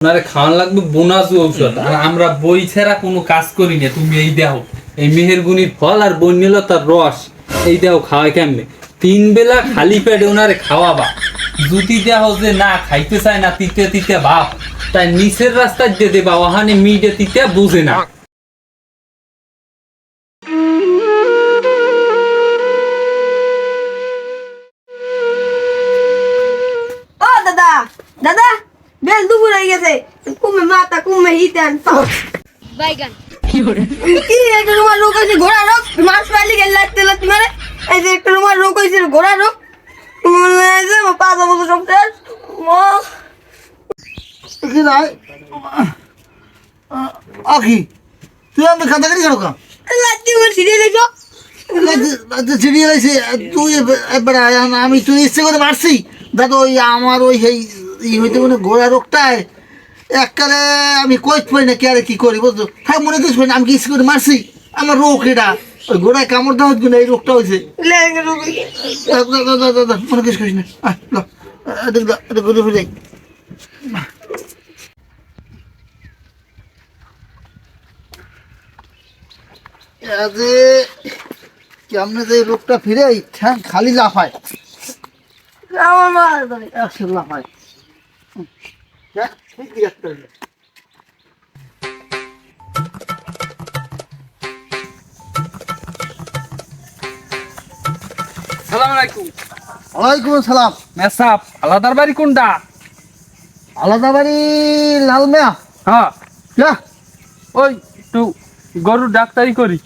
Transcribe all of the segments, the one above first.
আপনারে খাওয়ান লাগবে বোনাস ঔষধ, আর আমরা বই ছাড়া কোনো কাজ করি না। তুমি এই দাও, এই মেহেরগুনির ফল আর বন্যলতার রস, এই দাও খাওয়াই কেমনে 3 বেলা খালি পেটে ওনারে খাওয়াবা। জুতি দেওয়া যে না খাইতে চায় না, তিতে তিতে ভাব, তাই নিচের রাস্তায় দিয়ে দেবা, ওখানে মিডে তিতে বুঝে না। ও দাদা দাদা, বেল দুপুর হয়ে গেছে, কুমে মাথা কুমে হিতেন বাইগান কি একটা তোমার রোগ হয়েছে ঘোড়া রোগ, মাছ পাইলে গেলে লাগতে লাগতে মানে এই যে একটা তোমার রোগ হয়েছে ঘোড়া রোগ, পাঁচ বছর সব শেষ। কি নাই আখি তুই আমি খাতাকারি কেন কা লাগতে বল সিরিয়াল এসো চিড়িয়ে লাইছি তুই এবার আমি তুই ইচ্ছে করে মারছি দাদা ওই আমার ওই সেই হইতে মানে ঘোড়া রোগটায় এককালে আমি কইতে পারি না কে আরে কি করি বুঝছো। হ্যাঁ মনে করিস আমি কি ইচ্ছে করে মারছি, আমার রোগ এটা ওই ঘোড়ায় কামড় দেওয়া হচ্ছে না, এই রোগটা হয়েছে মনে করিস না। এটা ঘুরে ফিরে কেমনে যে রোগটা ফিরে ঠ্যাং খালি লাফায়, আমার মা একশো লাফায়। সালাম আলাইকুম। ওয়ালাইকুম আসসালাম। মেসাপ আলাদার বাড়ি কোনটা? আলাদা বাড়ি লালমিয়া। হ্যাঁ, যা ওই একটু গরুর ডাক্তারি করি।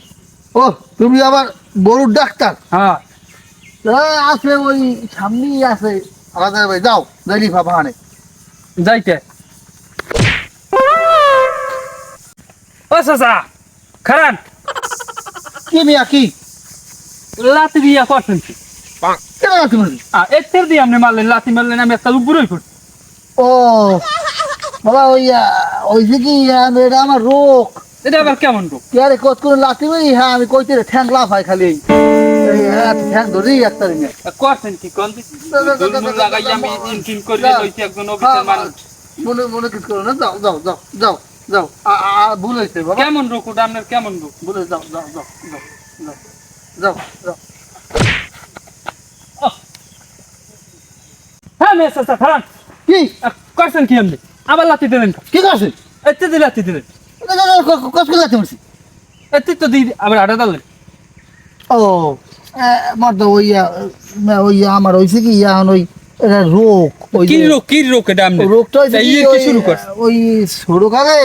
ও তুমি আবার গরুর ডাক্তার? হ্যাঁ, আছে ওই সামনেই আছে আলাদা বাড়ি, যাও দেরি বাহানে যাইতে। ও চাচা খারান, কি মিয়া কি লাতি দিয়া করছেন কি? কেন রাখতে পারি? এর দিয়ে আপনি মারলেন, লাতি মারলেন, আমি একটা উপরেই করছি। ও বাবা ওই ওইছে কি এটা আমার রোগ। এটা আবার কেমন রোগ? কে আরে কত করে লাতি মারি? হ্যাঁ আমি কইতে ঠ্যাং লাফায় খালি ঠ্যাং ধরি একটার করছেন কি কোন লাগাই আমি ইনকিন করে লইছি একজন অফিসার মানুষ। মনে মনে কিছু করো না, যাও যাও যাও যাও যাও ভুল হয়েছে বাবা। কেমন রোগ ওটা আপনার? কেমন রোগ? ভুল হয়েছে, যাও যাও যাও যাও যাও যাও। হ্যাঁ মেয়ে চাচা খারান, কি করছেন কি আপনি? আবার লাতি দিলেন? কি করছে? এতে দিয়ে লাতি দিলেন? কত করে লাতি মারছি? এতে তো দিয়ে আবার আড়া দিলেন। ও আমার তো ওই ওই আমার হয়েছে কি ওই এটা রোগ। ওই কি রোগ? কি রোগ এটা আপনার? রোগটা হয়েছে কি কি শুরু করছে? ওই সরকারে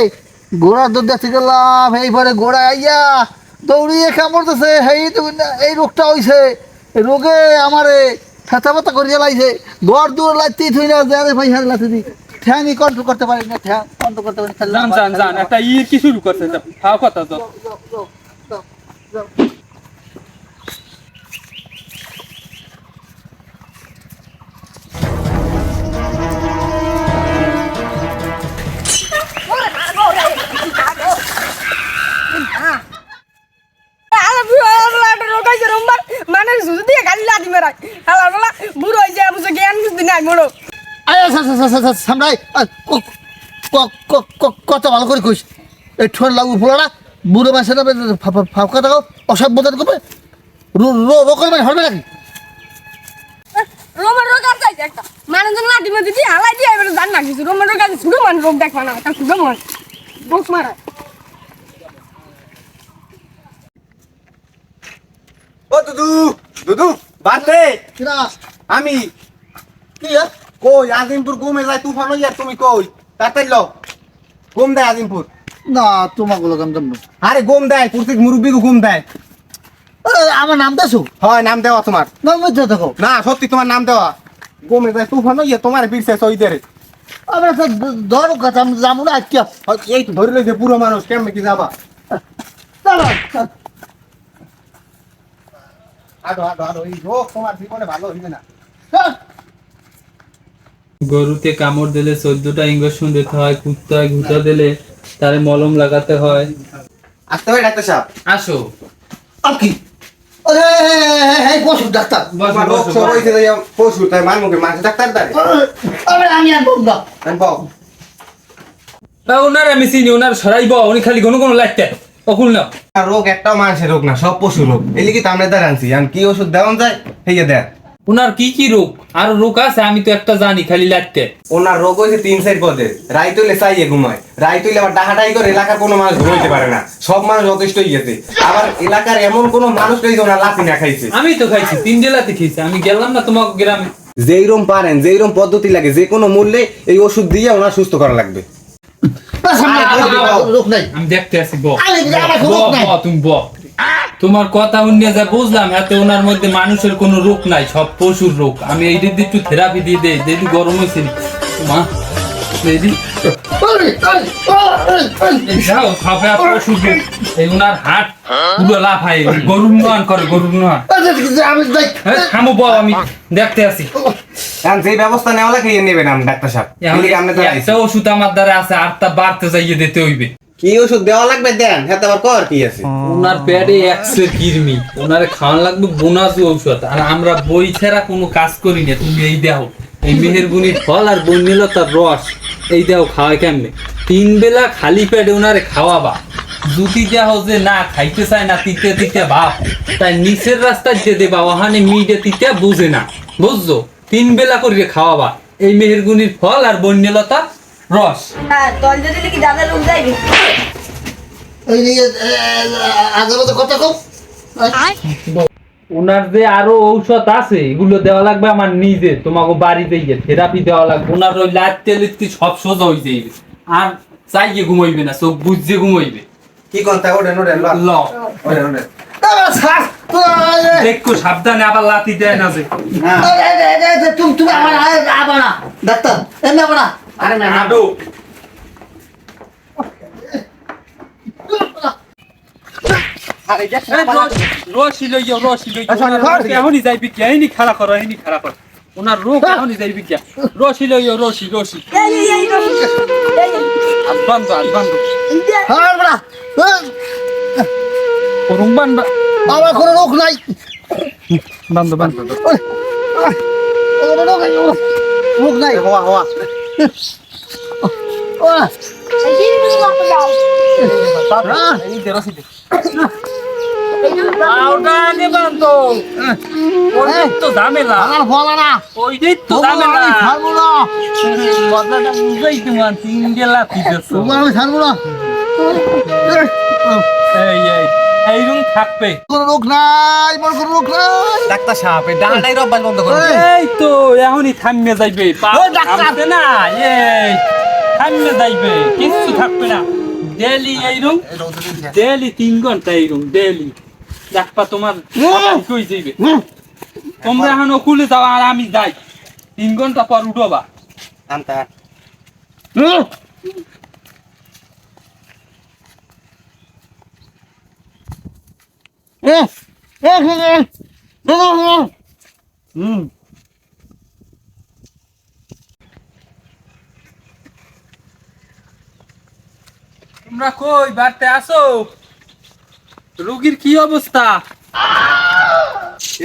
ঘোড়া দৌড় দেখতে গেলাম, এইবারে ঘোড়া আইয়া দৌড়িয়ে কামড়তেছে, এই রোগটা হয়েছে। রোগে আমারে ফেতা ফেতা করিয়া লাইছে, ঘর দূর লাইতে থই না যারে ভাই হার লাইতে দি ঠ্যাংই কন্ট্রোল করতে পারি না, ঠ্যাং কন্ট্রোল করতে পারি না। জান জান জান একটা কি শুরু করছে? খাওয়া কথা তো মানে জুজু দিয়ে গালি লাদি মেরাই হালা বলা বুড়ো হয়েছে, বুঝে জ্ঞান বুঝবি নাই মোড়ো সামরাই কত ভালো করে কইস, এই ঠোঁট লাগু ফোলা বুড়ো মাসে ফাঁকা থাকো অসভ্যতা করবে, রোগ করবে হরবে নাকি? রোমার রোগ আছে একটা মানুষজন লাদি মেদি দিয়ে হালাই দিয়ে এবারে জান না কিছু। রোমার রোগ আছে, ছোট মান রোগ দেখবা না, তার ছোট মান রোগ মারা। ও দুদু দুদু বাতে কিরা আমি কি কই আজিমপুর ঘুমে যাই তুফান হইয়া তুমি কই তাড়াতাড়ি লও ঘুম দেয় আজিমপুর। না তোমাকে লোকাম জন্য আরে ঘুম দেয় প্রত্যেক মুরব্বী ঘুম দেয়। আমার নাম দেছো? হয় নাম দেওয়া তোমার না মধ্যে দেখো না সত্যি তোমার নাম দেওয়া। ঘুমে যায় তুফান হইয়া তোমার পিছছে সইদের আমরা তো ধরো কথা আমি যাবো না আজকে। এই তো ধরে লইছে পুরো মানুষ কেমনে কি যাবা। আরো আরো আরো এই রোগ তোমার জীবনে ভালো হইবে না। গরুতে কামড় দিলে 14টা ইঞ্জেকশন দিতে হয়, কুত্তায় ঘুটা দিলে তারে মলম লাগাতে হয়। আসতে হবে ডাক্তার সাহেব। আসো। আর কি পশু ডাক্তার তোমার রোগ সব হইছে যাইয়া পশু তাই মানমুখে মানুষ ডাক্তার দাঁড়ে আমি আনবো না। আনবো ওনার আমি চিনি, ওনার সরাইব, উনি খালি কোনো কোনো লাগতে অকুল না। আর রোগ একটাও মানুষের রোগ না, সব পশু রোগ। এলি কি তামলে দ্বারা আনছি, আর কি ওষুধ দেওয়া যায় হেয়ে দেয়। ওনার কি কি রোগ আর রোগ আছে আমি তো একটা জানি, খালি লাগতে। ওনার রোগ হয়েছে 3-4 পদে। রাই তুইলে চাইয়ে ঘুমায়, রাই তুইলে আবার ডাহাটাই করে এলাকার কোনো মানুষ ঘুমাইতে পারে না, সব মানুষ যথেষ্ট হয়ে গেছে। আবার এলাকার এমন কোনো মানুষ নেই যে ওনার লাথি না খাইছে। আমি তো খাইছি, 3 জেলাতে খেয়েছি, আমি গেলাম না তোমার গ্রামে। যেইরকম পারেন, যেইরকম পদ্ধতি লাগে, যে কোনো মূল্যে এই ওষুধ দিয়ে ওনার সুস্থ করা লাগবে। রোগ নাই। আমি দেখতে আসি, ব আরে, আমার ব, রোগ নাই। ব, তুমি ব। তোমার কথা শুনে যা বুঝলাম, এতে ওনার মধ্যে মানুষের কোনো রোগ নাই, সব পশুর রোগ। আমি এইটা দিয়ে একটু থেরাপি দিয়ে দেই, যেহেতু গরম হয়েছে মা, এই যাও খাবে পশুর রোগ। এই ওনার হাট পুরো লাফায়, গরুর নয় করে, গরুর নয়। আমি যাই। থামো বল, আমি দেখতে আসি। এখন যে ব্যবস্থা নেওয়া লাগে খেয়ে নেবেন আমি ডাক্তার সাহেব। এদিকে আপনি তো একটা ওষুধ আমার দ্বারা আছে, আর তা বাড়তে যাইয়ে দিতে হইবে। কি ওষুধ দেওয়া লাগবে দেন, হ্যাঁ আবার কর কি আছে। ওনার পেটে এক্সের কৃমি, ওনারে খাওয়ান লাগবে বোনাসু ঔষধ। আর আমরা বই ছাড়া কোনো কাজ করি না। তুমি এই দেও, এই মেহেরগুনির ফল আর বন্যলতার রস, এই দেও খাওয়াই কেমনে। 3 বেলা খালি পেটে ওনারে খাওয়াবা। জুতি দেহ যে না খাইতে চায় না, তিতে তিতে ভাব, তাই নিচের রাস্তায় যে দেবা, ওখানে মিডে তিতে বুঝে না, বুঝছো? 3 বেলা করে খাওয়াবা এই মেহেরগুনির ফল আর বন্যলতার রস। হ্যাঁ, তল যদি নাকি দাদা লোক যাইবে। ওই যে আদালতে কথা কম। ওনার যে আরো ঔষধ আছে, এগুলো দেওয়া লাগবে আমার নিজে, তোমাকে বাড়িতে গিয়ে থেরাপি দেওয়া লাগবে। ওনার ওই লাইতে লিখতে সব সোজা হয়ে যাইবে, আর চাইয়ে ঘুমাইবে না, চোখ বুঝে ঘুমাইবে। কি কথা ওঠেন ওঠেন ল ওঠেন ওঠেন। দেখো সাবধানে, আবার লাথি দেয় না যে। তুমি আমার আবার না ডাক্তার, এমনি আবার না। আরে ম্যাম আডো রশি লই যাও, রশি লই যাও। এখনই যাইবি কি, এখনই খাড়া করো, এখনই খাড়া করো। ওনার রোগ এখনই যাইবি কি, রশি লই যাও, রশি রশি। বান্ধব বান্ধব হ্যাঁ বড়া, করুম বান্ধব আমার কোনো রোগ নাই। বান্ধব বান্ধব। রোগ নাই। হওয়া হওয়া এই যে রসিদ আউডানে বান্ধব, ওই তো ঝামেলা, আমার ফলা না। ওইটাই তো ঝামেলা। আমি ছাড়বো না। কথাটা বুঝাই তোমার, 3 গেলা দিতেছো। আমি ছাড়বো না। এইরকম থাকবে। কোনো রোগ নাই, মোর কোনো রোগ নাই। ডাক্তার সাহেব এই ডানাটাই রব্বাস বন্ধ করুন। এই তো এখনই থামিয়ে যাইবে, পা ওই ডাক্তার! থামছে না, এই থামিয়ে যাইবে, কিচ্ছু থাকবে না। ডেলি এইরকম, ডেলি 3 ঘন্টা এইরকম ডেলি দেখবা তোমার কই যাইবে। তোমরা এখন ওকুলে যাও আর আমি যাই, 3 ঘন্টা পর উঠবা। আনতা তোমরা কই বাড়তে আসো? রোগীর কি অবস্থা?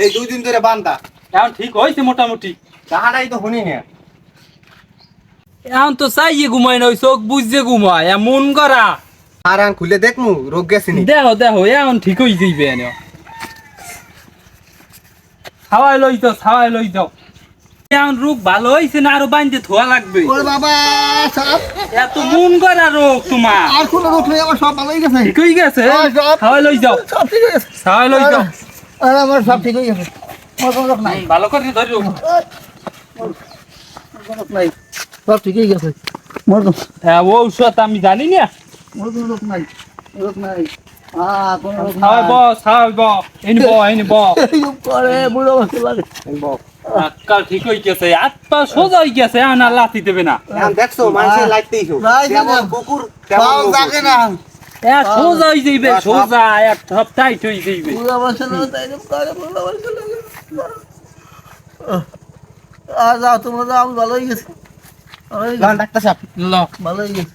এই 2 দিন ধরে বান্দা, এখন ঠিক হয়েছে মোটামুটি? ডাহাটাই তো শুনি না। এখন তো চাইয়ে ঘুমাই না, ওই চোখ বুঝছে ঘুমায়, এমন করা। আর আন খুলে দেখমু রোগ গেছিনি। দেখো দেখো এখন ঠিক হয়ে যাইবে। এনে খাওয়াই লই যাও, খাওয়াই লই যাও। এখন রোগ ভালো হয়েছে না আরো বাইন্দে ধোয়া লাগবে? ওরে বাবা, সব এত মন করা রোগ তোমার? আর কোনো রোগ নেই, আমার সব ভালোই গেছে। ঠিক হয়ে গেছে? সব- খাওয়াই লই যাও, সব ঠিক হয়ে গেছে। খাওয়াই লই যাও। আর আমার সব ঠিক হয়ে গেছে। আমার কোনো রোগ নাই। ভালো করে ধরো। কোনো রোগ নাই। সব ঠিক হয়ে গেছে। মোর হ্যাঁ ঔষধ আমি জানি না। কোনো রোগ নাই। রোগ নাই। কোনো রোগ খাওয়াই নাই। বস, খাওয়াই ব, এনে ব, এনে ব। এইরকম করে বুড়ো বসে লাগে। আজকাল ঠিক হয়ে গেছে, হাত পা সোজা হয়ে গেছে, এখন আর লাথি দেবে না। এখন দেখছো মানুষের লাইতেই হোক, নাই, যেমন না। কুকুর তেমন সব মুগুর। জাগে না। সোজা হয়ে যাইবে, সোজা এক সব টাইট হয়ে যাইবে। বুড়ো বসে লাগে, এইরকম করে বুড়ো বসে লাগে। আর যাও তোমরা যাও, আমি ভালো হয়ে গেছি। ভালো হয়ে গেছি। ডাক্তার সাহেব ল ভালো হয়ে গেছি।